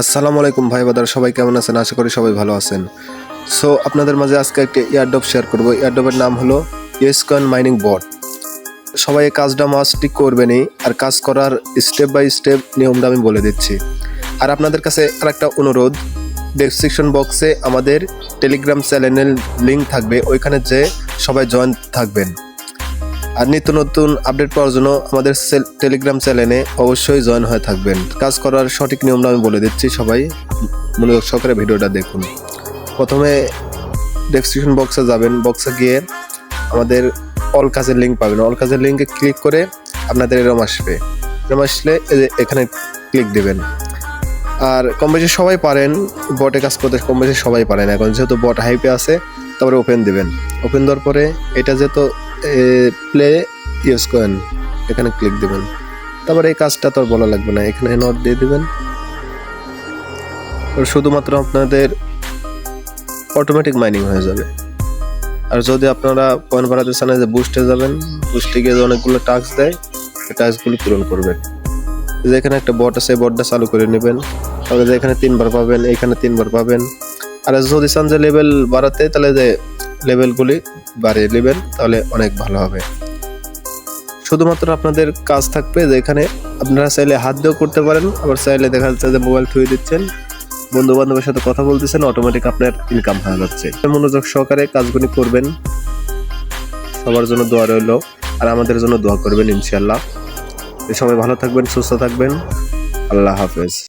আসসালামু আলাইকুম ভাই বাদার, সবাই কেমন আছেন? আশা করি সবাই ভালো আছেন। সো আপনাদের মাঝে আজকে একটা এয়ারড্রপ শেয়ার করব। এয়ারড্রপের নাম হলো ইউএসকয়েন মাইনিং বট। সবাই এই কাজটা মাস্টই করবেনই, আর কাজ করার স্টেপ বাই স্টেপ নিয়মটা আমি বলে দিচ্ছি। আর আপনাদের কাছে আরেকটা অনুরোধ, ডেসক্রিপশন বক্সে আমাদের টেলিগ্রাম চ্যানেলের লিঙ্ক থাকবে, ওইখানে যে সবাই জয়েন থাকবেন। আর নিত্য নতুন আপডেট পাওয়ার জন্য আমাদের টেলিগ্রাম চ্যানেলে অবশ্যই জয়েন হয়ে থাকবেন। কাজ করার সঠিক নিয়মটা আমি বলে দিচ্ছি, সবাই মনোযোগ সহকারে ভিডিওটা দেখুন। প্রথমে ডেসক্রিপশন বক্সে যাবেন, বক্সে গিয়ে আমাদের অল কাজের লিঙ্ক পাবেন। অল কাজের লিঙ্কে ক্লিক করে আপনাদের এরম আসবে। এরম আসলে এখানে ক্লিক দেবেন। আর কম বেশি সবাই পারেন বটে কাজ করতে, কম বেশি সবাই পারেন। এখন যেহেতু বট হাইপে আছে, তারপরে ওপেন দেবেন। ওপেন দেওয়ার পরে এটা যেহেতু প্লে ইউএসকয়েন, এখানে ক্লিক দেবেন। তারপরে এই কাজটা তো আর বলা লাগবে না, এখানে নট দিয়ে দেবেন। শুধুমাত্র আপনাদের অটোমেটিক মাইনিং হয়ে যাবে। আর যদি আপনারা পয়েন্ট বাড়াতে চান, যে বুস্টে যাবেন, বুস্টে গিয়ে অনেকগুলো টাস্ক দেয়, এই টাস্কগুলো পূরণ করবেন। যেখানে একটা বট আছে, বটটা চালু করে নেবেন। তাহলে এখানে 3বার পাবেন, এখানে 3বার পাবেন। আর যদি চান যে লেভেল বাড়াতে, তাহলে যে লেভেলগুলি বাড়িয়ে নেবেন, তাহলে অনেক ভালো হবে। শুধুমাত্র আপনাদের কাজ থাকবে যে এখানে আপনারা চাইলে হাত দিয়েও করতে পারেন, আবার চাইলে দেখা যাচ্ছে যে মোবাইল থুয়ে দিচ্ছেন, বন্ধু বান্ধবের সাথে কথা বলতেছেন, অটোমেটিক আপনার ইনকাম হয়ে যাচ্ছে। মনোযোগ সহকারে কাজগুলি করবেন। সবার জন্য দোয়া রইল, আর আমাদের জন্য দোয়া করবেন ইনশাআল্লাহ। সবাই ভালো থাকবেন, সুস্থ থাকবেন। আল্লাহ হাফেজ।